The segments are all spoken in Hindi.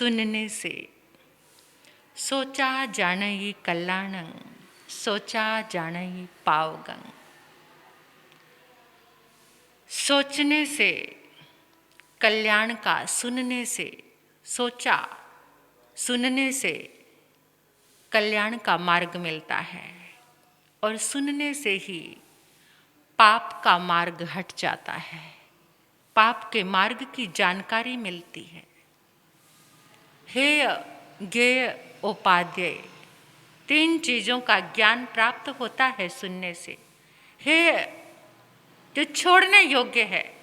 सुनने से। सोचा जानई कल्याणं, सोचा जानई पावगं। सोचने से कल्याण का, सुनने से, सोचा सुनने से कल्याण का मार्ग मिलता है और सुनने से ही पाप का मार्ग हट जाता है, पाप के मार्ग की जानकारी मिलती है। हेय ज्ञेय उपादेय, 3 चीज़ों का ज्ञान प्राप्त होता है सुनने से। हेय जो छोड़ने योग्य है,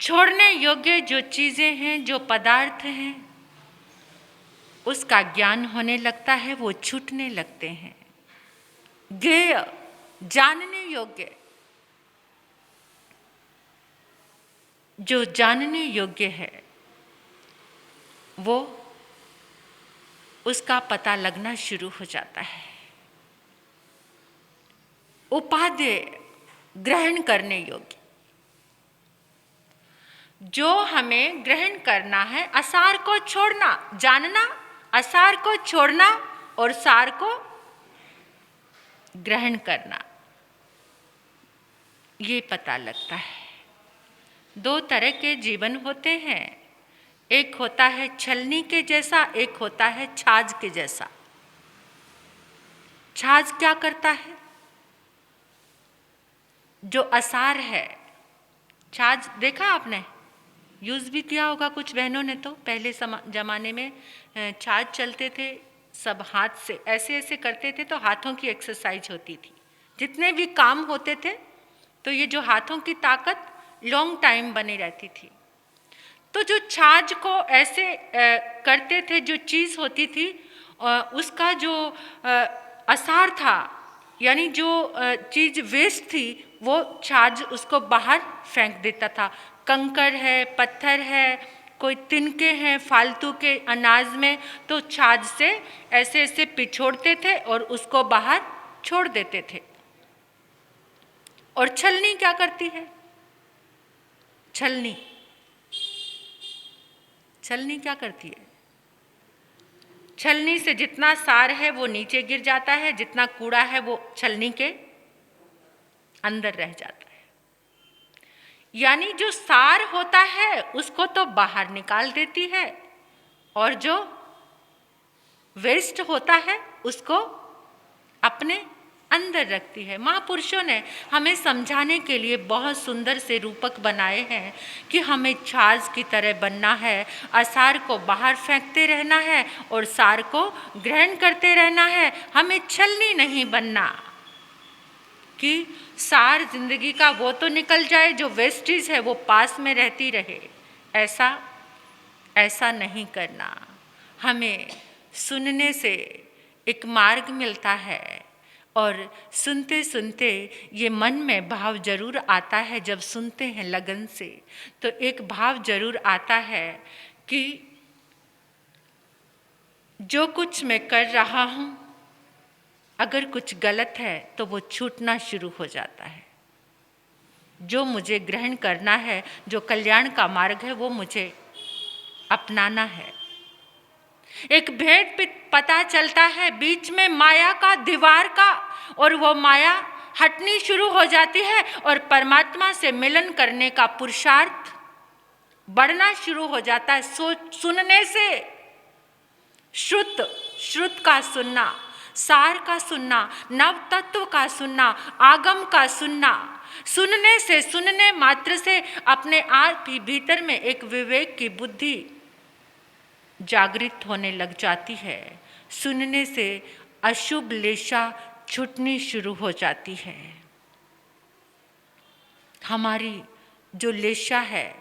छोड़ने योग्य जो चीज़ें हैं, जो पदार्थ हैं, उसका ज्ञान होने लगता है, वो छूटने लगते हैं। ज्ञेय जानने योग्य, जो जानने योग्य है वो उसका पता लगना शुरू हो जाता है। उपादेय ग्रहण करने योग्य, जो हमें ग्रहण करना है, असार को छोड़ना, जानना, असार को छोड़ना और सार को ग्रहण करना, ये पता लगता है। 2 तरह के जीवन होते हैं, एक होता है छलनी के जैसा, एक होता है छाछ के जैसा। छाछ क्या करता है? जो असार है, छाछ देखा आपने, यूज़ भी किया होगा कुछ बहनों ने। तो पहले ज़माने में छाछ चलते थे, सब हाथ से ऐसे ऐसे करते थे, तो हाथों की एक्सरसाइज होती थी। जितने भी काम होते थे तो ये जो हाथों की ताकत लॉन्ग टाइम बनी रहती थी। तो जो छाछ को ऐसे करते थे, जो चीज़ होती थी उसका जो असार था, यानी जो चीज़ वेस्ट थी, वो छाछ उसको बाहर फेंक देता था। कंकड़ है, पत्थर है, कोई तिनके हैं फालतू के अनाज में, तो छाछ से ऐसे ऐसे पिछोड़ते थे और उसको बाहर छोड़ देते थे। और छलनी क्या करती है? छलनी क्या करती है? छलनी से जितना सार है वो नीचे गिर जाता है, जितना कूड़ा है वो छलनी के अंदर रह जाता है। यानी जो सार होता है उसको तो बाहर निकाल देती है और जो वेस्ट होता है उसको अपने अंदर रखती है। महापुरुषों ने हमें समझाने के लिए बहुत सुंदर से रूपक बनाए हैं कि हमें छाछ की तरह बनना है, असार को बाहर फेंकते रहना है और सार को ग्रहण करते रहना है। हमें छलनी नहीं बनना कि सार जिंदगी का वो तो निकल जाए, जो वेस्टेज है वो पास में रहती रहे। ऐसा नहीं करना। हमें सुनने से एक मार्ग मिलता है और सुनते सुनते ये मन में भाव जरूर आता है। जब सुनते हैं लगन से तो एक भाव जरूर आता है कि जो कुछ मैं कर रहा हूँ, अगर कुछ गलत है तो वो छूटना शुरू हो जाता है। जो मुझे ग्रहण करना है, जो कल्याण का मार्ग है, वो मुझे अपनाना है। एक भेद पता चलता है बीच में माया का, दीवार का, और वो माया हटनी शुरू हो जाती है और परमात्मा से मिलन करने का पुरुषार्थ बढ़ना शुरू हो जाता है। सुनने से श्रुत का सुनना, सार का सुनना, नव तत्व का सुनना, आगम का सुनना, सुनने से, सुनने मात्र से अपने आप ही भीतर में एक विवेक की बुद्धि जागृत होने लग जाती है। सुनने से अशुभ लेशा छूटनी शुरू हो जाती है। हमारी जो लेशा है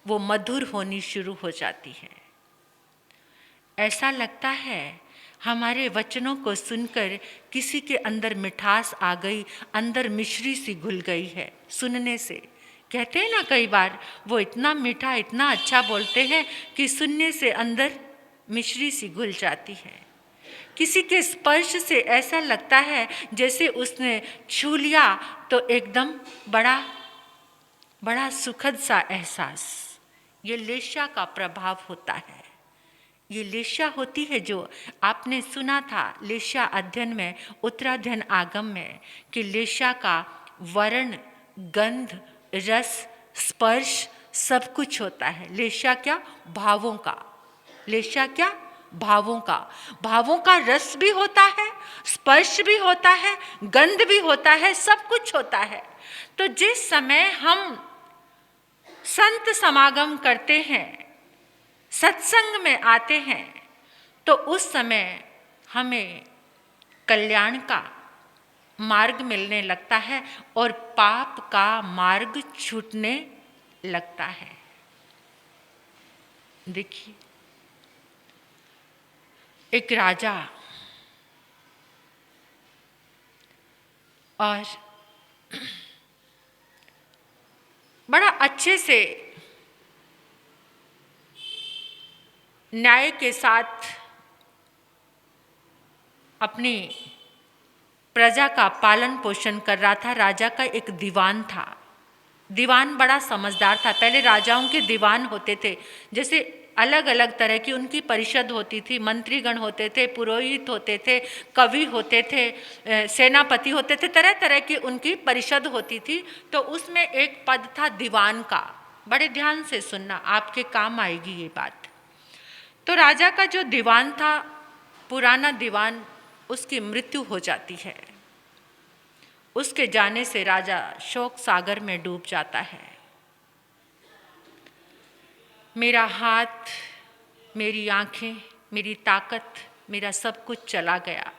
वो मधुर होनी शुरू हो जाती है। ऐसा लगता है हमारे वचनों को सुनकर किसी के अंदर मिठास आ गई, अंदर मिश्री सी घुल गई है। सुनने से कहते हैं ना, कई बार वो इतना मीठा, इतना अच्छा बोलते हैं कि सुनने से अंदर मिश्री सी घुल जाती है। किसी के स्पर्श से ऐसा लगता है जैसे उसने छू लिया तो एकदम बड़ा सुखद सा एहसास। ये लेशा का प्रभाव होता है। ये लेश्या होती है जो आपने सुना था लेश्या अध्ययन में, उत्तराध्ययन आगम में, कि लेश्या का वर्ण, गंध, रस, स्पर्श सब कुछ होता है। लेश्या क्या? भावों का। लेश्या क्या? भावों का। भावों का रस भी होता है, स्पर्श भी होता है, गंध भी होता है, सब कुछ होता है। तो जिस समय हम संत समागम करते हैं, सत्संग में आते हैं, तो उस समय हमें कल्याण का मार्ग मिलने लगता है और पाप का मार्ग छूटने लगता है। देखिए, एक राजा और बड़ा अच्छे से न्याय के साथ अपनी प्रजा का पालन पोषण कर रहा था। राजा का एक दीवान था। दीवान बड़ा समझदार था। पहले राजाओं के दीवान होते थे, जैसे अलग अलग तरह की उनकी परिषद होती थी, मंत्रीगण होते थे, पुरोहित होते थे, कवि होते थे, सेनापति होते थे, तरह तरह की उनकी परिषद होती थी। तो उसमें एक पद था दीवान का। बड़े ध्यान से सुनना, आपके काम आएगी ये बात। तो राजा का जो दीवान था, पुराना दीवान, उसकी मृत्यु हो जाती है। उसके जाने से राजा शोक सागर में डूब जाता है। मेरा हाथ, मेरी आंखें, मेरी ताकत, मेरा सब कुछ चला गया।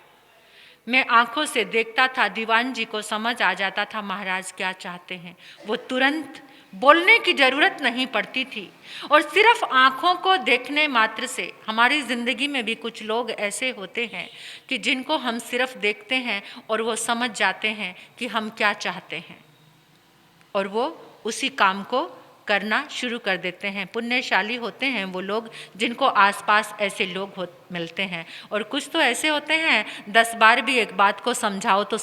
मैं आंखों से देखता था, दीवान जी को समझ आ जाता था महाराज क्या चाहते हैं। वो तुरंत, बोलने की जरूरत नहीं पड़ती थी, और सिर्फ आंखों को देखने मात्र से। हमारी जिंदगी में भी कुछ लोग ऐसे होते हैं कि जिनको हम सिर्फ देखते हैं और वो समझ जाते हैं कि हम क्या चाहते हैं, और वो उसी काम को करना शुरू कर देते हैं। पुण्यशाली होते हैं वो लोग जिनको आसपास ऐसे लोग मिलते हैं। और कुछ तो ऐसे होते हैं 10 बार भी एक बात को समझाओ तो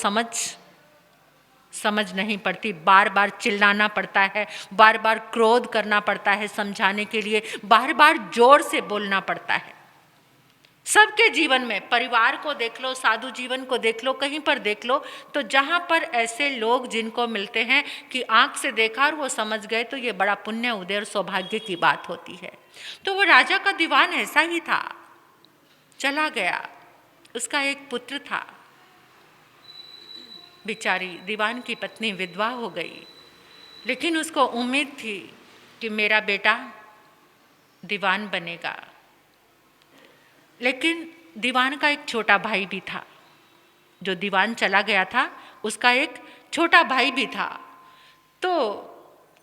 समझ नहीं पड़ती, बार बार चिल्लाना पड़ता है, बार बार क्रोध करना पड़ता है समझाने के लिए, बार बार जोर से बोलना पड़ता है। सबके जीवन में, परिवार को देख लो, साधु जीवन को देख लो, कहीं पर देख लो, तो जहाँ पर ऐसे लोग जिनको मिलते हैं कि आंख से देखा और वो समझ गए, तो ये बड़ा पुण्य, उदय और सौभाग्य की बात होती है। तो वो राजा का दीवान ऐसा ही था, चला गया। उसका एक पुत्र था, बेचारी दीवान की पत्नी विधवा हो गई, लेकिन उसको उम्मीद थी कि मेरा बेटा दीवान बनेगा। लेकिन दीवान का एक छोटा भाई भी था। जो दीवान चला गया था उसका एक छोटा भाई भी था। तो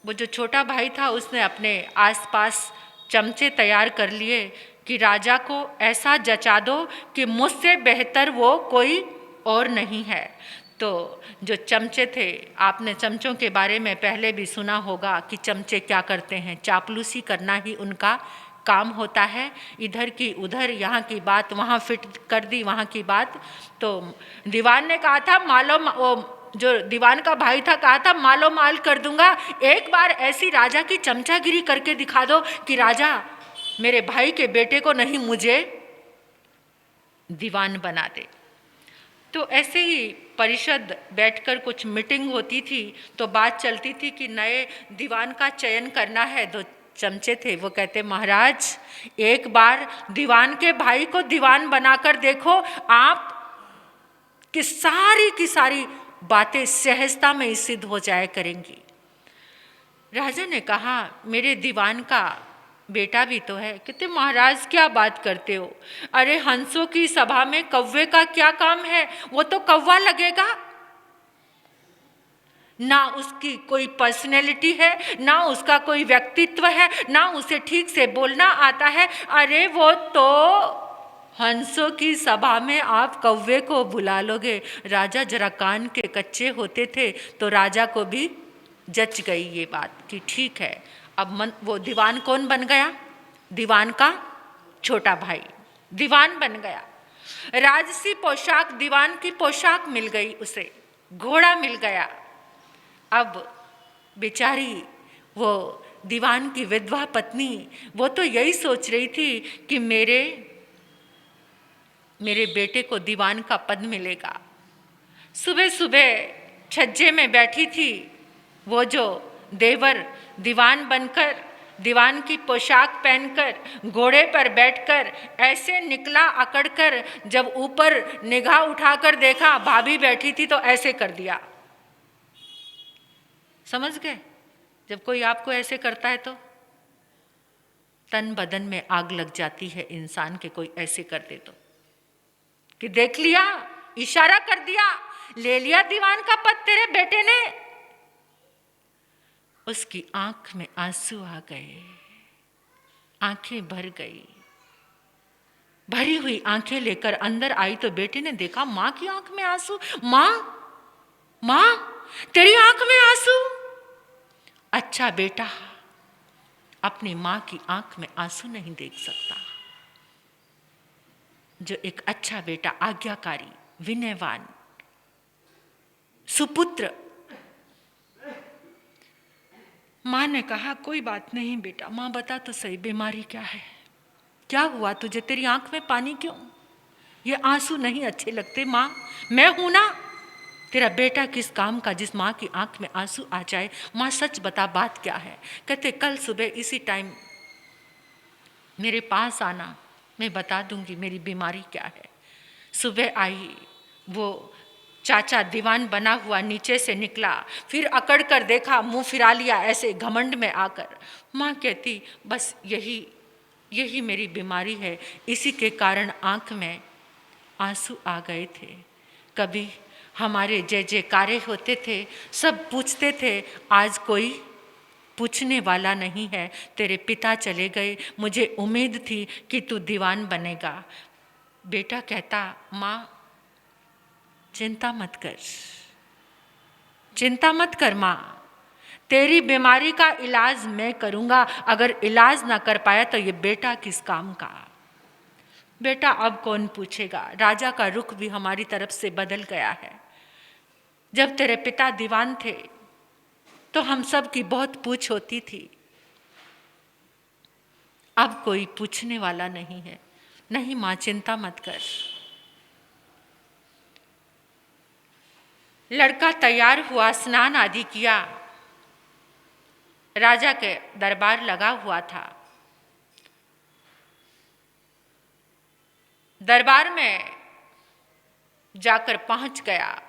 वो जो छोटा भाई था उसने अपने आसपास चमचे तैयार कर लिए कि राजा को ऐसा जचा दो कि मुझसे बेहतर वो कोई और नहीं है। तो जो चमचे थे, आपने चमचों के बारे में पहले भी सुना होगा कि चमचे क्या करते हैं, चापलूसी करना ही उनका काम होता है। इधर की उधर, यहाँ की बात वहाँ फिट कर दी, वहाँ की बात। तो दीवान ने कहा था जो दीवान का भाई था, कहा था मालो माल कर दूंगा, एक बार ऐसी राजा की चमचागिरी करके दिखा दो कि राजा मेरे भाई के बेटे को नहीं, मुझे दीवान बना दे। तो ऐसे ही परिषद बैठकर कुछ मीटिंग होती थी, तो बात चलती थी कि नए दीवान का चयन करना है। दो चमचे थे, वो कहते महाराज एक बार दीवान के भाई को दीवान बनाकर देखो, आप की सारी बातें सहजता में सिद्ध हो जाया करेंगी। राजा ने कहा मेरे दीवान का बेटा भी तो है। कहते महाराज क्या बात करते हो, अरे हंसों की सभा में कौवे का क्या काम है, वो तो कौवा लगेगा। ना उसकी कोई पर्सनैलिटी है, ना उसका कोई व्यक्तित्व है, ना उसे ठीक से बोलना आता है। अरे वो तो हंसों की सभा में आप कौवे को बुला लोगे। राजा जरा कान के कच्चे होते थे, तो राजा को भी जच गई ये बात कि ठीक है। अब वो दीवान कौन बन गया? दीवान का छोटा भाई दीवान बन गया। राजसी पोशाक, दीवान की पोशाक मिल गई उसे, घोड़ा मिल गया। अब बेचारी वो दीवान की विधवा पत्नी, वो तो यही सोच रही थी कि मेरे बेटे को दीवान का पद मिलेगा। सुबह सुबह छज्जे में बैठी थी वो जो देवर, दीवान बनकर, दीवान की पोशाक पहनकर, घोड़े पर बैठकर ऐसे निकला अकड़कर, जब ऊपर निगाह उठाकर देखा भाभी बैठी थी तो ऐसे कर दिया। समझ गए? जब कोई आपको ऐसे करता है तो तन बदन में आग लग जाती है इंसान के, कोई ऐसे कर दे तो, कि देख लिया, इशारा कर दिया, ले लिया दीवान का पद तेरे बेटे ने। उसकी आंख में आंसू आ गए, आंखें भर गई। भरी हुई आंखें लेकर अंदर आई तो बेटे ने देखा मां की आंख में आंसू। मां, मां, तेरी आंख में आंसू? अच्छा बेटा अपनी मां की आंख में आंसू नहीं देख सकता। जो एक अच्छा बेटा, आज्ञाकारी, विनयवान, सुपुत्र। मां ने कहा कोई बात नहीं बेटा, मां बता तो सही बीमारी क्या है, क्या हुआ तुझे, तेरी आंख में पानी क्यों? ये आंसू नहीं अच्छे लगते मां, मैं हूं ना तेरा बेटा किस काम का जिस मां की आंख में आंसू आ जाए। मां सच बता बात क्या है? कहते कल सुबह इसी टाइम मेरे पास आना, मैं बता दूंगी मेरी बीमारी क्या है। सुबह आई, वो चाचा दीवान बना हुआ नीचे से निकला, फिर अकड़ कर देखा, मुंह फिरा लिया ऐसे घमंड में आकर। माँ कहती बस यही मेरी बीमारी है, इसी के कारण आंख में आंसू आ गए थे। कभी हमारे जय जयकारे होते थे, सब पूछते थे, आज कोई पूछने वाला नहीं है। तेरे पिता चले गए, मुझे उम्मीद थी कि तू दीवान बनेगा। बेटा कहता माँ चिंता मत कर, चिंता मत कर माँ, तेरी बीमारी का इलाज मैं करूँगा। अगर इलाज ना कर पाया तो ये बेटा किस काम का। बेटा अब कौन पूछेगा, राजा का रुख भी हमारी तरफ से बदल गया है। जब तेरे पिता दीवान थे तो हम सब की बहुत पूछ होती थी, अब कोई पूछने वाला नहीं है। नहीं माँ चिंता मत कर। लड़का तैयार हुआ, स्नान आदि किया, राजा के दरबार लगा हुआ था। दरबार में जाकर पहुंच गया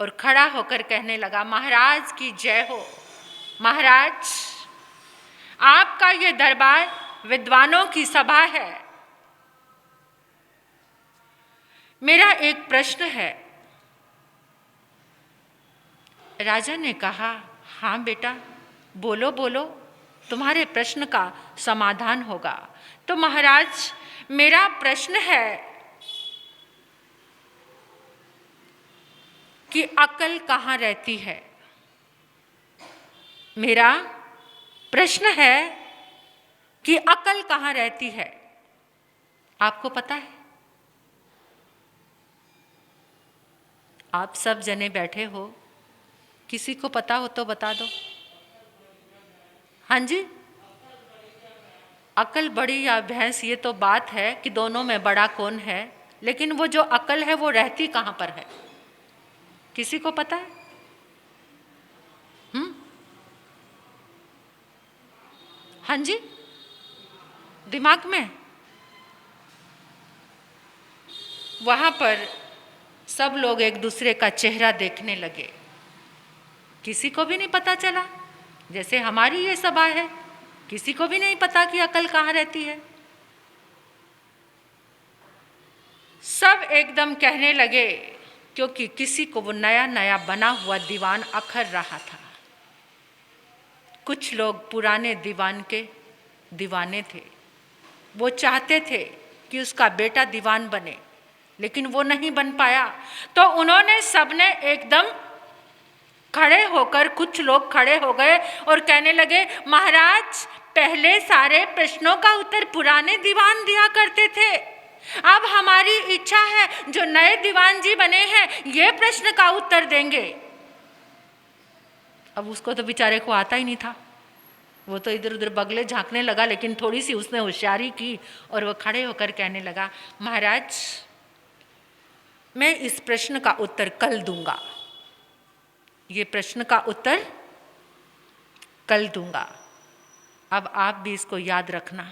और खड़ा होकर कहने लगा महाराज की जय हो। महाराज आपका ये दरबार विद्वानों की सभा है, मेरा एक प्रश्न है। राजा ने कहा हाँ बेटा बोलो बोलो, तुम्हारे प्रश्न का समाधान होगा। तो महाराज मेरा प्रश्न है कि अकल कहाँ रहती है। मेरा प्रश्न है कि अकल कहाँ रहती है, आपको पता है? आप सब जने बैठे हो, किसी को पता हो तो बता दो। हाँ जी, अकल बड़ी या भैंस ये तो बात है कि दोनों में बड़ा कौन है, लेकिन वो जो अकल है वो रहती कहाँ पर है, किसी को पता है? हाँ जी, दिमाग में। वहाँ पर सब लोग एक दूसरे का चेहरा देखने लगे, किसी को भी नहीं पता चला। जैसे हमारी ये सभा है, किसी को भी नहीं पता कि अकल कहाँ रहती है। सब एकदम कहने लगे, क्योंकि किसी को वो नया नया बना हुआ दीवान अखर रहा था। कुछ लोग पुराने दीवान के दीवाने थे, वो चाहते थे कि उसका बेटा दीवान बने, लेकिन वो नहीं बन पाया। तो उन्होंने सबने एकदम खड़े होकर, कुछ लोग खड़े हो गए और कहने लगे महाराज पहले सारे प्रश्नों का उत्तर पुराने दीवान दिया करते थे, अब हमारी इच्छा है जो नए दीवान जी बने हैं ये प्रश्न का उत्तर देंगे। अब उसको तो बेचारे को आता ही नहीं था, वो तो इधर उधर बगले झांकने लगा, लेकिन थोड़ी सी उसने होशियारी की और वो खड़े होकर कहने लगा, महाराज मैं इस प्रश्न का उत्तर कल दूंगा, ये प्रश्न का उत्तर कल दूंगा। अब आप भी इसको याद रखना,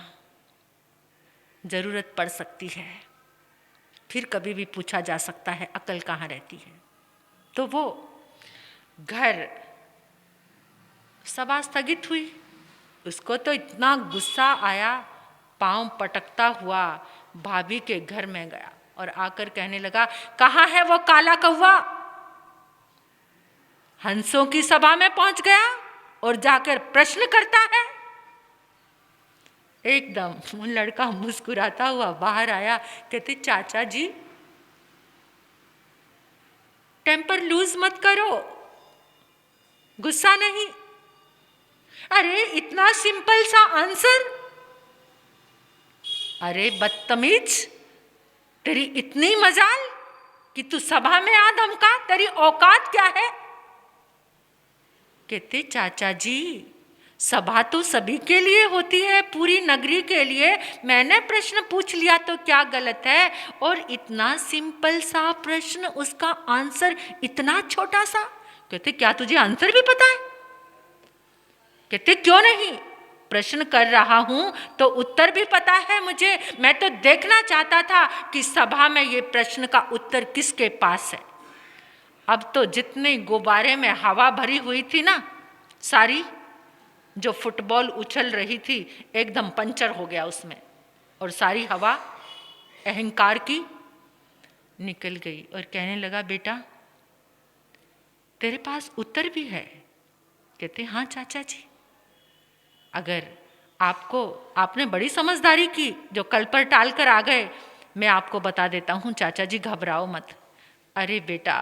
जरूरत पड़ सकती है, फिर कभी भी पूछा जा सकता है अकल कहाँ रहती है। तो वो घर, सभा स्थगित हुई। उसको तो इतना गुस्सा आया, पांव पटकता हुआ भाभी के घर में गया और आकर कहने लगा, कहाँ है वो काला कौवा? हंसों की सभा में पहुंच गया और जाकर प्रश्न करता है। एकदम वो लड़का मुस्कुराता हुआ बाहर आया, कहते चाचा जी टेम्पर लूज मत करो, गुस्सा नहीं। अरे इतना सिंपल सा आंसर, अरे बदतमीज, तेरी इतनी मजाल कि तू सभा में आ धमका, तेरी औकात क्या है? कहते चाचा जी सभा तो सभी के लिए होती है, पूरी नगरी के लिए, मैंने प्रश्न पूछ लिया तो क्या गलत है? और इतना सिंपल सा प्रश्न, उसका आंसर इतना छोटा सा। कहते क्या तुझे आंसर भी पता है? कहते क्यों नहीं, प्रश्न कर रहा हूं तो उत्तर भी पता है मुझे। मैं तो देखना चाहता था कि सभा में ये प्रश्न का उत्तर किसके पास है। अब तो जितने गुब्बारे में हवा भरी हुई थी ना, सारी जो फुटबॉल उछल रही थी एकदम पंचर हो गया उसमें, और सारी हवा अहंकार की निकल गई। और कहने लगा, बेटा तेरे पास उत्तर भी है? कहते हाँ चाचा जी, अगर आपने बड़ी समझदारी की जो कल पर टाल कर आ गए, मैं आपको बता देता हूँ चाचा जी, घबराओ मत। अरे बेटा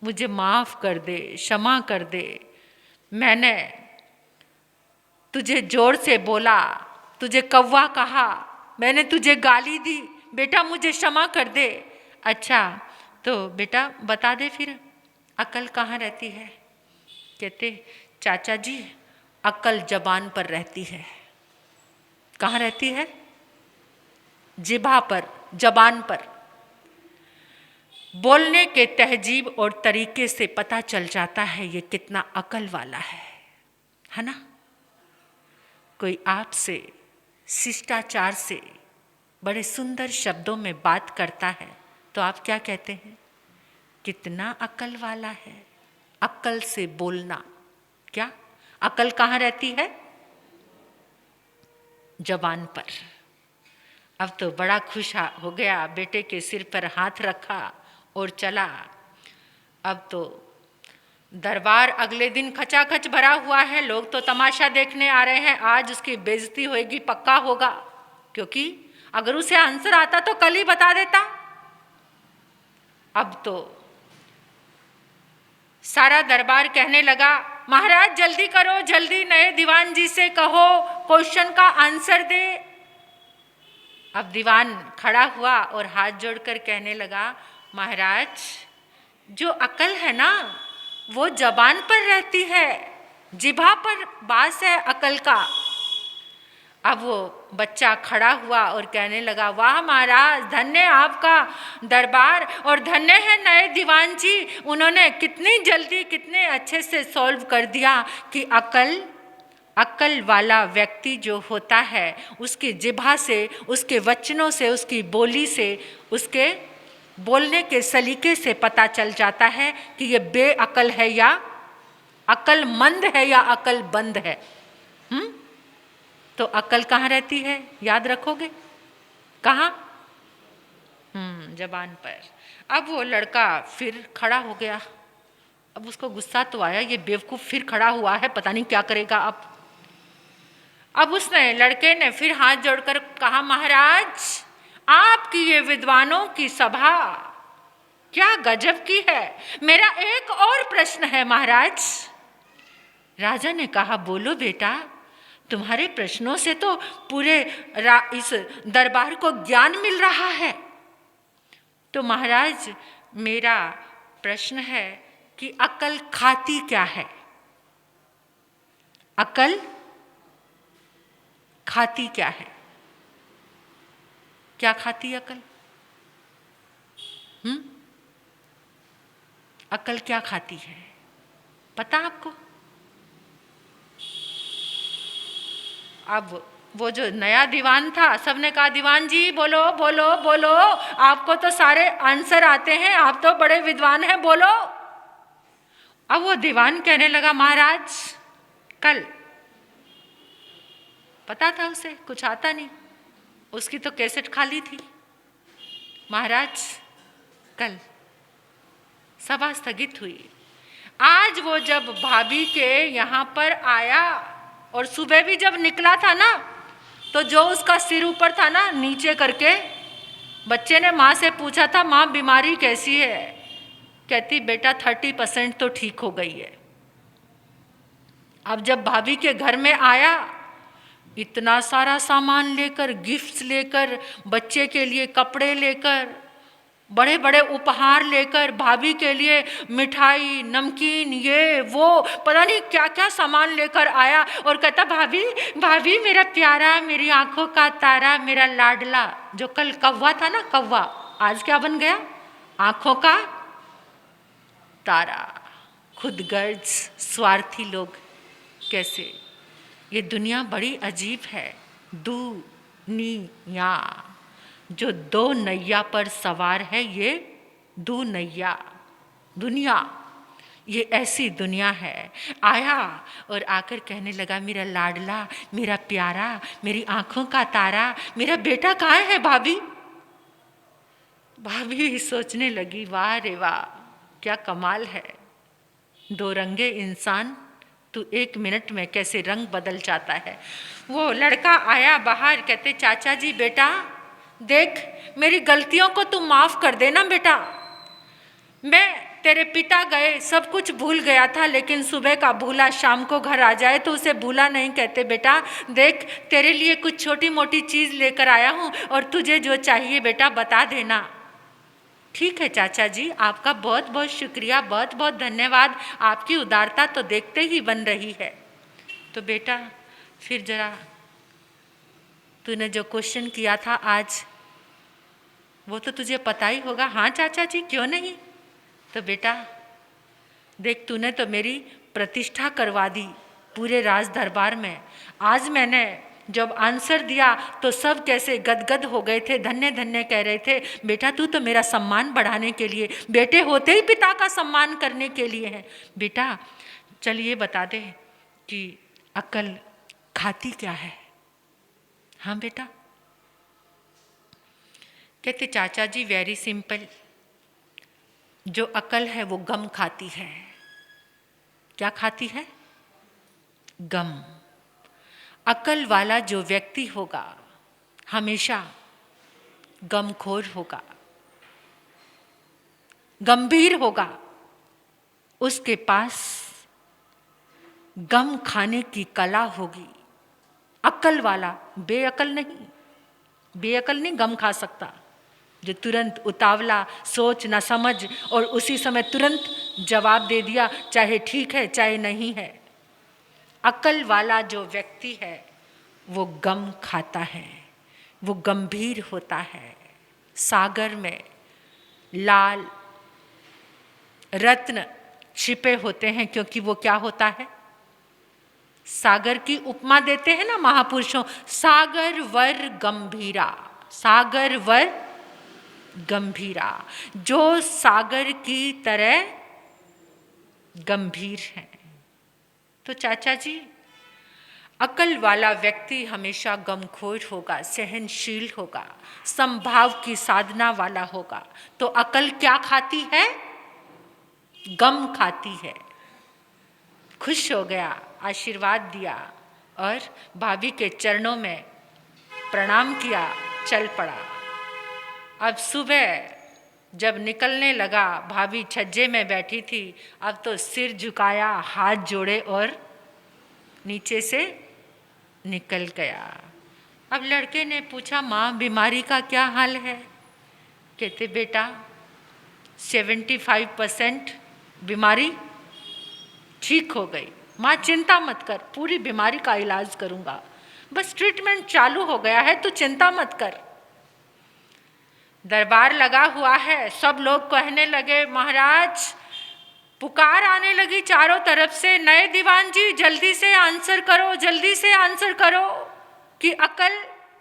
मुझे माफ कर दे, क्षमा कर दे, मैंने तुझे जोर से बोला, तुझे कौवा कहा, मैंने तुझे गाली दी, बेटा मुझे क्षमा कर दे। अच्छा तो बेटा बता दे फिर अकल कहाँ रहती है? कहते चाचा जी अकल जबान पर रहती है। कहाँ रहती है? जिभा पर, जबान पर। बोलने के तहजीब और तरीके से पता चल जाता है ये कितना अकल वाला है ना? कोई आपसे शिष्टाचार से बड़े सुंदर शब्दों में बात करता है तो आप क्या कहते हैं? कितना अकल वाला है। अकल से बोलना। क्या अकल कहाँ रहती है? जबान पर। अब तो बड़ा खुश हो गया, बेटे के सिर पर हाथ रखा और चला। अब तो दरबार अगले दिन खचाखच भरा हुआ है, लोग तो तमाशा देखने आ रहे हैं। आज उसकी बेइज्जती होगी, पक्का होगा, क्योंकि अगर उसे आंसर आता तो कल ही बता देता। अब तो सारा दरबार कहने लगा, महाराज जल्दी करो, जल्दी नए दीवान जी से कहो क्वेश्चन का आंसर दे। अब दीवान खड़ा हुआ और हाथ जोड़कर कहने लगा, महाराज जो अकल है ना वो जबान पर रहती है, जिभा पर बास है अकल का। अब वो बच्चा खड़ा हुआ और कहने लगा, वाह महाराज, धन्य आपका दरबार और धन्य है नए दीवान जी, उन्होंने कितनी जल्दी कितने अच्छे से सॉल्व कर दिया कि अकल वाला व्यक्ति जो होता है उसकी जिभा से, उसके वचनों से, उसकी बोली से, उसके बोलने के सलीके से पता चल जाता है कि ये बेअकल है या अकलमंद है या अकलबंद है। तो अकल कहाँ रहती है? याद रखोगे कहाँ? जबान पर। अब वो लड़का फिर खड़ा हो गया। अब उसको गुस्सा तो आया, ये बेवकूफ फिर खड़ा हुआ है, पता नहीं क्या करेगा अब उसने, लड़के ने फिर हाथ जोड़कर कहा, महाराज आपकी ये विद्वानों की सभा क्या गजब की है, मेरा एक और प्रश्न है महाराज। राजा ने कहा, बोलो बेटा, तुम्हारे प्रश्नों से तो पूरे इस दरबार को ज्ञान मिल रहा है। तो महाराज मेरा प्रश्न है कि अकल खाती क्या है? अकल खाती क्या है? क्या खाती अकल? अकल क्या खाती है, पता आपको? अब वो जो नया दीवान था, सबने कहा दीवान जी बोलो बोलो बोलो, आपको तो सारे आंसर आते हैं, आप तो बड़े विद्वान हैं, बोलो। अब वो दीवान कहने लगा महाराज कल। पता था उसे कुछ आता नहीं, उसकी तो कैसेट खाली थी। महाराज कल। सभा स्थगित हुई। आज वो जब भाभी के यहाँ पर आया और सुबह भी जब निकला था ना, तो जो उसका सिर ऊपर था ना नीचे करके, बच्चे ने माँ से पूछा था माँ बीमारी कैसी है? कहती बेटा 30% तो ठीक हो गई है। अब जब भाभी के घर में आया, इतना सारा सामान लेकर, गिफ्ट्स लेकर, बच्चे के लिए कपड़े लेकर, बड़े बड़े उपहार लेकर, भाभी के लिए मिठाई, नमकीन, ये वो पता नहीं क्या क्या सामान लेकर आया और कहता भाभी भाभी मेरा प्यारा, मेरी आंखों का तारा, मेरा लाडला। जो कल कौवा था ना, कौवा, आज क्या बन गया? आंखों का तारा। खुदगर्ज स्वार्थी लोग कैसे। ये दुनिया बड़ी अजीब है। दुनिया जो दो नैया पर सवार है, ये दुनिया, दुनिया, ये ऐसी दुनिया है। आया और आकर कहने लगा मेरा लाडला, मेरा प्यारा, मेरी आंखों का तारा, मेरा बेटा कहाँ है भाभी? भाभी सोचने लगी वाह रे वाह, क्या कमाल है। दो रंगे इंसान, तू 1 मिनट में कैसे रंग बदल जाता है। वो लड़का आया बाहर, कहते चाचा जी बेटा देख, मेरी गलतियों को तू माफ़ कर देना बेटा। मैं तेरे पिता गए सब कुछ भूल गया था, लेकिन सुबह का भूला शाम को घर आ जाए तो उसे भूला नहीं कहते बेटा। देख तेरे लिए कुछ छोटी मोटी चीज़ लेकर आया हूँ और तुझे जो चाहिए बेटा बता देना। ठीक है चाचा जी, आपका बहुत बहुत शुक्रिया, बहुत बहुत धन्यवाद, आपकी उदारता तो देखते ही बन रही है। तो बेटा फिर जरा तूने जो क्वेश्चन किया था आज, वो तो तुझे पता ही होगा। हाँ चाचा जी, क्यों नहीं। तो बेटा देख, तूने तो मेरी प्रतिष्ठा करवा दी पूरे राज दरबार में। आज मैंने जब आंसर दिया तो सब कैसे गदगद हो गए थे, धन्य धन्य कह रहे थे। बेटा तू तो मेरा सम्मान बढ़ाने के लिए, बेटे होते ही पिता का सम्मान करने के लिए है। बेटा चल ये बता दे कि अकल खाती क्या है। हाँ बेटा। कहते चाचा जी वेरी सिंपल, जो अकल है वो गम खाती है। क्या खाती है? गम। अकल वाला जो व्यक्ति होगा हमेशा गमखोर होगा, गंभीर होगा। उसके पास गम खाने की कला होगी। अकल वाला, बेअकल नहीं, बेअकल नहीं गम खा सकता। जो तुरंत उतावला, सोच ना समझ और उसी समय तुरंत जवाब दे दिया, चाहे ठीक है चाहे नहीं है। अकल वाला जो व्यक्ति है वो गम खाता है, वो गंभीर होता है। सागर में लाल रत्न छिपे होते हैं, क्योंकि वो क्या होता है? सागर की उपमा देते हैं ना महापुरुषों, सागर वर गंभीरा, सागर वर गंभीरा, जो सागर की तरह गंभीर है। तो चाचा जी अकल वाला व्यक्ति हमेशा गमखोर होगा, सहनशील होगा, संभाव की साधना वाला होगा। तो अकल क्या खाती है? गम खाती है। खुश हो गया, आशीर्वाद दिया और भाभी के चरणों में प्रणाम किया, चल पड़ा। अब सुबह जब निकलने लगा, भाभी छज्जे में बैठी थी, अब तो सिर झुकाया, हाथ जोड़े और नीचे से निकल गया। अब लड़के ने पूछा माँ बीमारी का क्या हाल है? कहते बेटा 75% बीमारी ठीक हो गई, माँ चिंता मत कर, पूरी बीमारी का इलाज करूँगा, बस ट्रीटमेंट चालू हो गया है, तू चिंता मत कर। दरबार लगा हुआ है, सब लोग कहने लगे महाराज, पुकार आने लगी चारों तरफ से, नए दीवान जी जल्दी से आंसर करो, जल्दी से आंसर करो कि अकल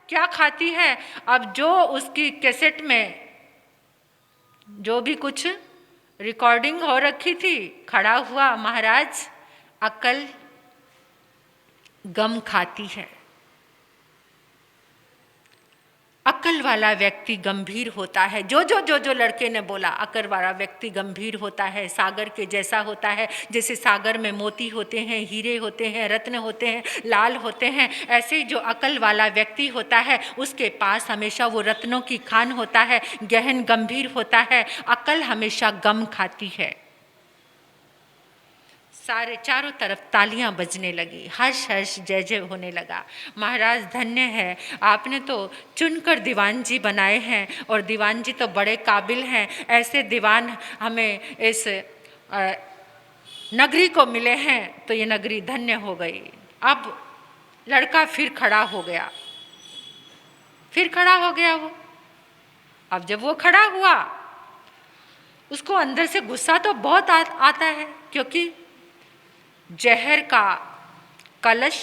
क्या खाती है। अब जो उसकी कैसेट में जो भी कुछ रिकॉर्डिंग हो रखी थी, खड़ा हुआ, महाराज अकल गम खाती है। अकल वाला व्यक्ति गंभीर होता है। जो लड़के ने बोला, अकल वाला व्यक्ति गंभीर होता है, सागर के जैसा होता है। जैसे सागर में मोती होते हैं, हीरे होते हैं, रत्न होते हैं, लाल होते हैं, ऐसे ही जो अकल वाला व्यक्ति होता है उसके पास हमेशा वो रत्नों की खान होता है, गहन गंभीर होता है। अकल हमेशा गम खाती है। सारे चारों तरफ तालियां बजने लगी, हर्ष हर्ष जय जय होने लगा। महाराज धन्य है, आपने तो चुनकर दीवान जी बनाए हैं, और दीवान जी तो बड़े काबिल हैं। ऐसे दीवान हमें इस नगरी को मिले हैं, तो ये नगरी धन्य हो गई। अब लड़का फिर खड़ा हो गया, फिर खड़ा हो गया वो। अब जब वो खड़ा हुआ, उसको अंदर से गुस्सा तो बहुत आता है, क्योंकि जहर का कलश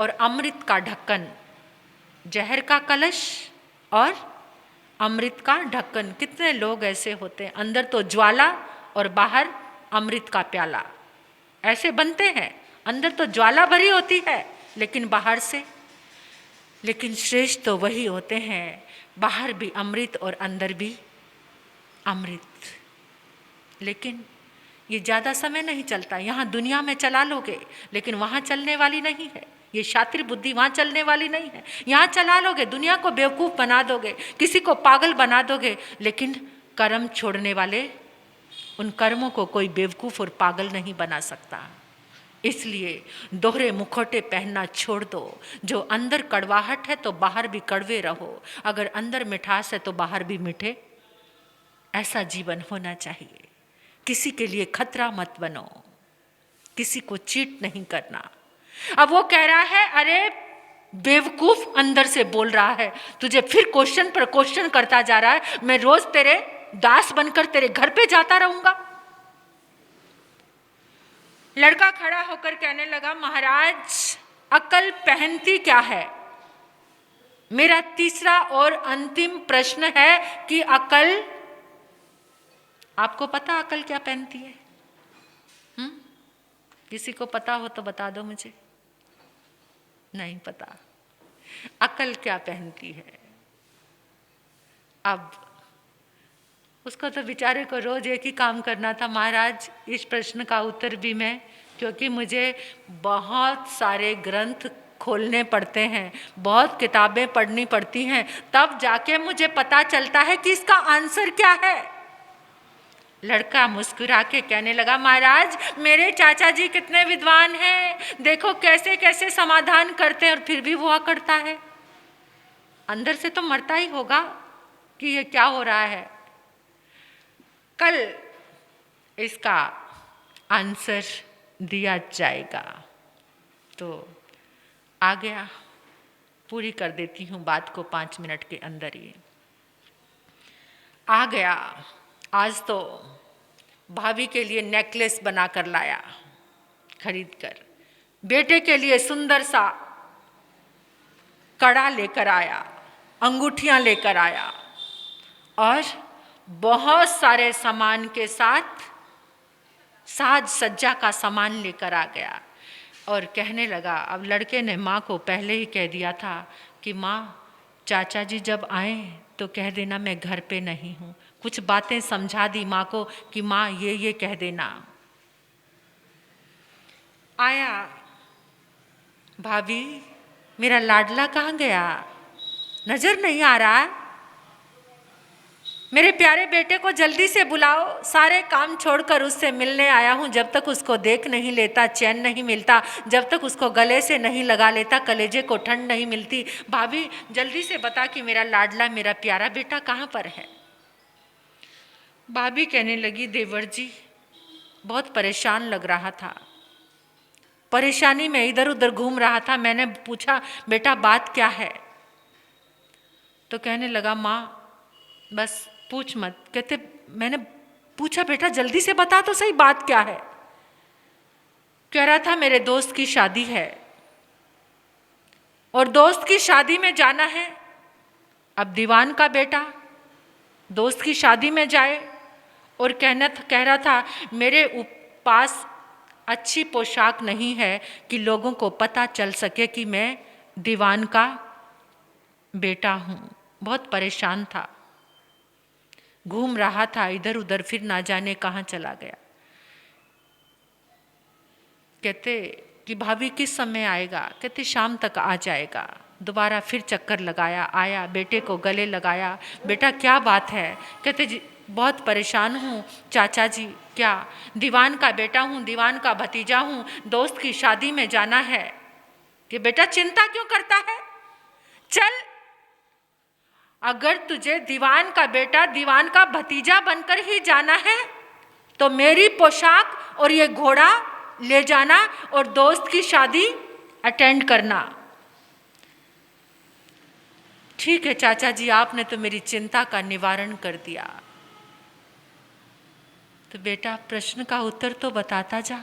और अमृत का ढक्कन, जहर का कलश और अमृत का ढक्कन। कितने लोग ऐसे होते हैं, अंदर तो ज्वाला और बाहर अमृत का प्याला, ऐसे बनते हैं। अंदर तो ज्वाला भरी होती है लेकिन बाहर से, लेकिन श्रेष्ठ तो वही होते हैं, बाहर भी अमृत और अंदर भी अमृत। लेकिन ये ज़्यादा समय नहीं चलता। यहाँ दुनिया में चला लोगे, लेकिन वहाँ चलने वाली नहीं है। ये शातिर बुद्धि वहाँ चलने वाली नहीं है। यहाँ चला लोगे, दुनिया को बेवकूफ़ बना दोगे, किसी को पागल बना दोगे, लेकिन कर्म छोड़ने वाले, उन कर्मों को कोई बेवकूफ़ और पागल नहीं बना सकता। इसलिए दोहरे मुखौटे पहनना छोड़ दो। जो अंदर कड़वाहट है तो बाहर भी कड़वे रहो, अगर अंदर मिठास है तो बाहर भी मीठे। ऐसा जीवन होना चाहिए। किसी के लिए खतरा मत बनो, किसी को चीट नहीं करना। अब वो कह रहा है, अरे बेवकूफ अंदर से बोल रहा है, तुझे फिर क्वेश्चन पर क्वेश्चन करता जा रहा है, मैं रोज तेरे दास बनकर तेरे घर पे जाता रहूंगा। लड़का खड़ा होकर कहने लगा, महाराज अकल पहनती क्या है? मेरा तीसरा और अंतिम प्रश्न है कि अकल, आपको पता अकल क्या पहनती है? किसी को पता हो तो बता दो मुझे। नहीं पता अकल क्या पहनती है। अब उसको तो बेचारे को रोज एक ही काम करना था, महाराज इस प्रश्न का उत्तर भी मैं, क्योंकि मुझे बहुत सारे ग्रंथ खोलने पड़ते हैं, बहुत किताबें पढ़नी पड़ती हैं, तब जाके मुझे पता चलता है कि इसका आंसर क्या है। लड़का मुस्कुरा के कहने लगा, महाराज मेरे चाचा जी कितने विद्वान हैं, देखो कैसे कैसे समाधान करते हैं, और फिर भी वो अकड़ता है। अंदर से तो मरता ही होगा कि ये क्या हो रहा है। कल इसका आंसर दिया जाएगा। तो आ गया, पूरी कर देती हूँ बात को 5 मिनट के अंदर ही। आ गया, आज तो भाभी के लिए नेकलेस बना कर लाया खरीद कर, बेटे के लिए सुंदर सा कड़ा लेकर आया, अंगूठियां लेकर आया, और बहुत सारे सामान के साथ साज सज्जा का सामान लेकर आ गया। और कहने लगा, अब लड़के ने माँ को पहले ही कह दिया था कि माँ चाचा जी जब आए तो कह देना मैं घर पे नहीं हूँ। कुछ बातें समझा दी माँ को कि माँ ये कह देना। आया, भाभी मेरा लाडला कहाँ गया, नजर नहीं आ रहा? मेरे प्यारे बेटे को जल्दी से बुलाओ, सारे काम छोड़कर उससे मिलने आया हूँ। जब तक उसको देख नहीं लेता चैन नहीं मिलता, जब तक उसको गले से नहीं लगा लेता कलेजे को ठंड नहीं मिलती। भाभी जल्दी से बता कि मेरा लाडला, मेरा प्यारा बेटा कहाँ पर है। भाभी कहने लगी, देवर जी बहुत परेशान लग रहा था, परेशानी में इधर उधर घूम रहा था। मैंने पूछा बेटा बात क्या है? तो कहने लगा माँ बस पूछ मत। कहते मैंने पूछा बेटा जल्दी से बता तो सही बात क्या है? कह रहा था मेरे दोस्त की शादी है और दोस्त की शादी में जाना है। अब दीवान का बेटा दोस्त की शादी में जाए और कह रहा था मेरे पास अच्छी पोशाक नहीं है कि लोगों को पता चल सके कि मैं दीवान का बेटा हूँ। बहुत परेशान था, घूम रहा था इधर उधर, फिर ना जाने कहाँ चला गया। कहते कि भाभी किस समय आएगा? कहते शाम तक आ जाएगा। दोबारा फिर चक्कर लगाया, आया, बेटे को गले लगाया, बेटा क्या बात है? कहते जी बहुत परेशान हूँ चाचा जी। क्या? दीवान का बेटा हूँ, दीवान का भतीजा हूँ, दोस्त की शादी में जाना है। कि बेटा चिंता क्यों करता है, चल, अगर तुझे दीवान का बेटा दीवान का भतीजा बनकर ही जाना है तो मेरी पोशाक और ये घोड़ा ले जाना और दोस्त की शादी अटेंड करना। ठीक है चाचा जी, आपने तो मेरी चिंता का निवारण कर दिया। तो बेटा प्रश्न का उत्तर तो बताता जा।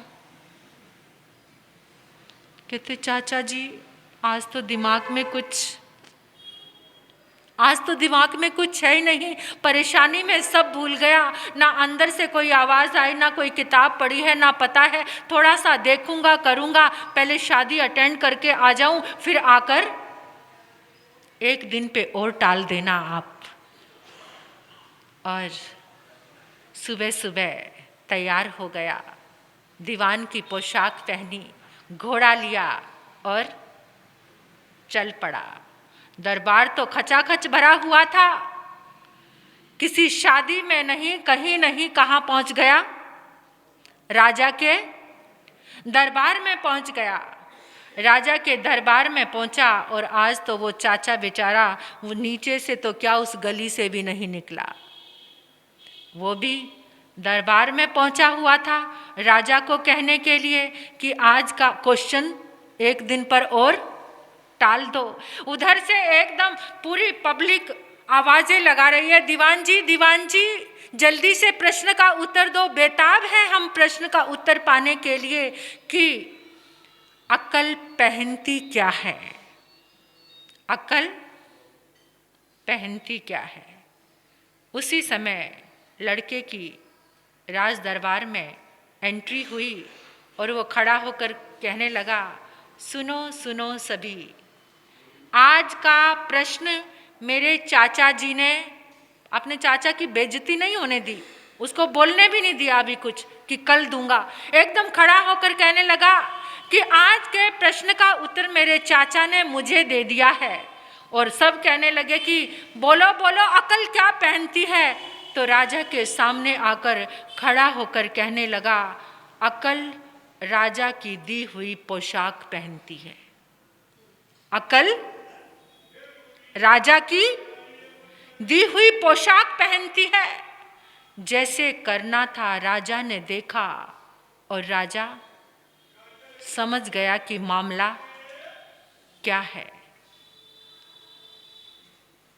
कहते चाचा जी आज तो दिमाग में कुछ है ही नहीं, परेशानी में सब भूल गया। ना अंदर से कोई आवाज़ आई, ना कोई किताब पढ़ी है, ना पता है। थोड़ा सा देखूंगा करूंगा, पहले शादी अटेंड करके आ जाऊं, फिर आकर एक दिन पे और टाल देना आप। और सुबह सुबह तैयार हो गया, दीवान की पोशाक पहनी, घोड़ा लिया और चल पड़ा। दरबार तो खचाखच भरा हुआ था। किसी शादी में नहीं, कहीं नहीं, कहाँ पहुंच गया? राजा के दरबार में पहुंच गया। राजा के दरबार में पहुंचा और आज तो वो चाचा बेचारा, वो नीचे से तो क्या उस गली से भी नहीं निकला। वो भी दरबार में पहुंचा हुआ था राजा को कहने के लिए कि आज का क्वेश्चन एक दिन पर और टाल दो। उधर से एकदम पूरी पब्लिक आवाजें लगा रही है, दीवान जी जल्दी से प्रश्न का उत्तर दो। बेताब है हम प्रश्न का उत्तर पाने के लिए कि अक्ल पहनती क्या है, अक्ल पहनती क्या है। उसी समय लड़के की राज दरबार में एंट्री हुई और वो खड़ा होकर कहने लगा, सुनो सुनो सभी, आज का प्रश्न मेरे चाचा जी ने, अपने चाचा की बेइज्जती नहीं होने दी, उसको बोलने भी नहीं दिया अभी कुछ कि कल दूंगा। एकदम खड़ा होकर कहने लगा कि आज के प्रश्न का उत्तर मेरे चाचा ने मुझे दे दिया है। और सब कहने लगे कि बोलो बोलो अकल क्या पहनती है। तो राजा के सामने आकर खड़ा होकर कहने लगा, अकल राजा की दी हुई पोशाक पहनती है। अकल राजा की दी हुई पोशाक पहनती है। जैसे करना था राजा ने देखा और राजा समझ गया कि मामला क्या है।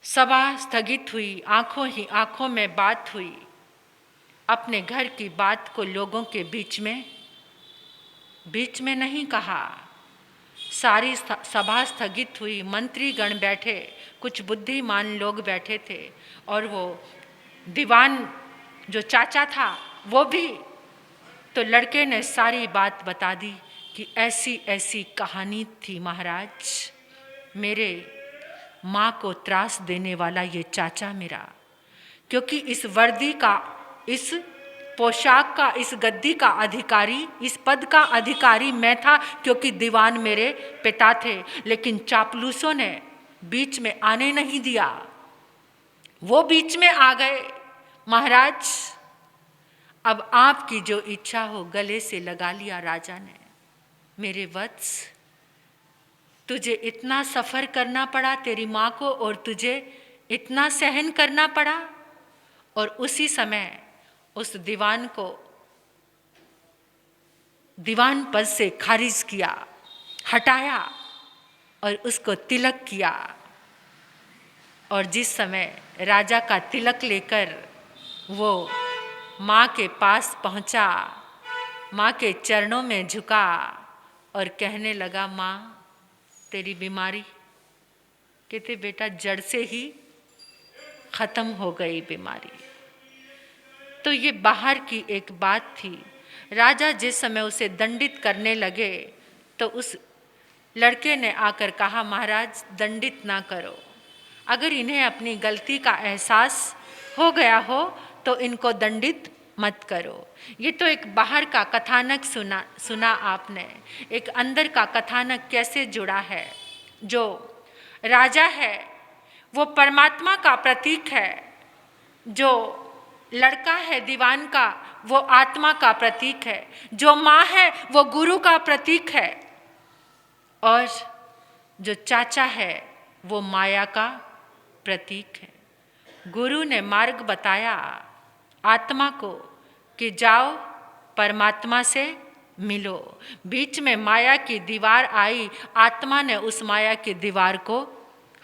सभा स्थगित हुई, आंखों ही आंखों में बात हुई। अपने घर की बात को लोगों के बीच में नहीं कहा। सारी सभा स्थगित हुई, मंत्रीगण बैठे, कुछ बुद्धिमान लोग बैठे थे और वो दीवान जो चाचा था वो भी। तो लड़के ने सारी बात बता दी कि ऐसी ऐसी कहानी थी महाराज, मेरे माँ को त्रास देने वाला ये चाचा मेरा, क्योंकि इस वर्दी का, इस पोशाक का, इस गद्दी का अधिकारी, इस पद का अधिकारी मैं था क्योंकि दीवान मेरे पिता थे। लेकिन चापलूसों ने बीच में आने नहीं दिया, वो बीच में आ गए। महाराज अब आपकी जो इच्छा हो, गले से लगा लिया राजा ने। मेरे वत्स, तुझे इतना सफ़र करना पड़ा तेरी माँ को और तुझे इतना सहन करना पड़ा। और उसी समय उस दीवान को दीवान पद से खारिज किया, हटाया और उसको तिलक किया। और जिस समय राजा का तिलक लेकर वो माँ के पास पहुँचा, माँ के चरणों में झुका और कहने लगा, माँ तेरी बीमारी, कहते बेटा जड़ से ही खत्म हो गई बीमारी। तो ये बाहर की एक बात थी। राजा जिस समय उसे दंडित करने लगे तो उस लड़के ने आकर कहा, महाराज दंडित ना करो, अगर इन्हें अपनी गलती का एहसास हो गया हो तो इनको दंडित मत करो। ये तो एक बाहर का कथानक सुना आपने, एक अंदर का कथानक कैसे जुड़ा है। जो राजा है वो परमात्मा का प्रतीक है, जो लड़का है दीवान का वो आत्मा का प्रतीक है, जो माँ है वो गुरु का प्रतीक है, और जो चाचा है वो माया का प्रतीक है। गुरु ने मार्ग बताया आत्मा को कि जाओ परमात्मा से मिलो। बीच में माया की दीवार आई, आत्मा ने उस माया की दीवार को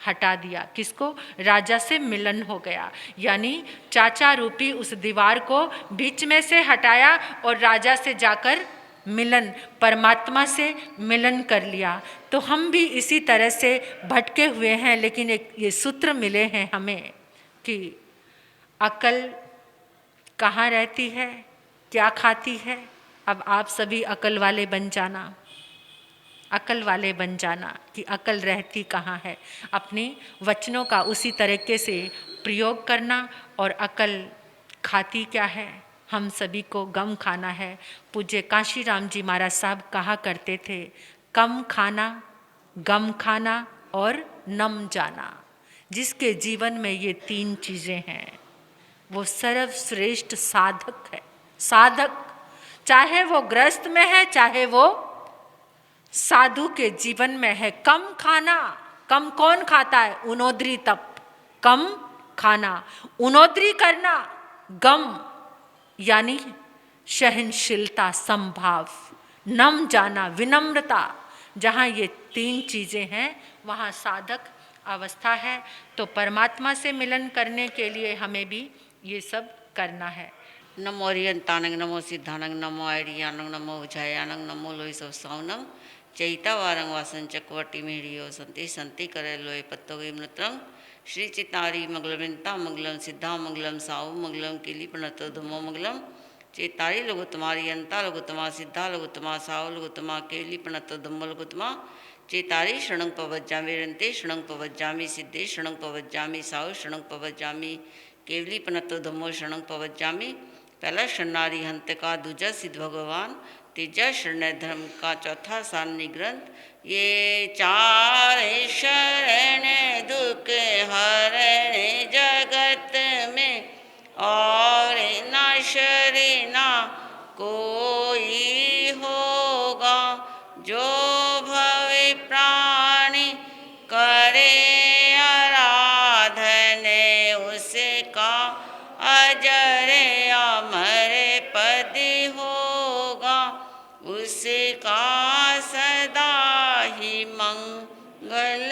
हटा दिया। किसको? राजा से मिलन हो गया। यानी चाचा रूपी उस दीवार को बीच में से हटाया और राजा से जाकर मिलन, परमात्मा से मिलन कर लिया। तो हम भी इसी तरह से भटके हुए हैं, लेकिन एक ये सूत्र मिले हैं हमें कि अकल कहाँ रहती है, क्या खाती है। अब आप सभी अकल वाले बन जाना, अकल वाले बन जाना कि अकल रहती कहाँ है। अपने वचनों का उसी तरीके से प्रयोग करना। और अकल खाती क्या है? हम सभी को गम खाना है। पूज्य काशीराम जी महाराज साहब कहा करते थे, कम खाना, गम खाना और नम जाना। जिसके जीवन में ये तीन चीज़ें हैं वो सर्वश्रेष्ठ साधक है। साधक, चाहे वो गृहस्थ में है चाहे वो साधु के जीवन में है। कम खाना, कम कौन खाता है? उनोद्री तप, कम खाना। उनोद्री करना, गम यानी सहनशीलता, संभाव। नम जाना, विनम्रता। जहाँ ये तीन चीज़ें हैं वहाँ साधक अवस्था है। तो परमात्मा से मिलन करने के लिए हमें भी ये सब करना है। नमो अरियंतानंग, नमो सिद्धानंग, नमो आयरियानंग, नमो उजायानंग, नमो लोई सौसावनम चैता वारंग वासन चकवटी मेहरियो संति संति करे लोए पत्तोगे मृत्रंग श्री चितारी मंगलविंता मंगलम सिद्धा मंगलम साऊ मंगलम किलिपनत धुमो मंगलम चेतारी लघुतमारी अंता लघुतमा सिद्धा लघुतमा साऊ लघुतमा केलिपनत धुमो लघुतमा चेतारी शरणं पवज्जामि रन्ते शरणं पवज्जामि सिद्धे शरणं पवज्जामि साऊ शरणं पवज्जामि केवली पनत धम्मो शरणं पवज्जामि। पहला शरणारी हंत का, दूजा सिद्ध भगवान, तीजा शरण धर्म का, चौथा सारणी ग्रंथ। ये चार शरण दुख हरण जगत में, और न शरणा कोई होगा। जो भवे प्राणी करे आराधन, उसका अजर अमर पद होगा। उसका सदा ही मंगल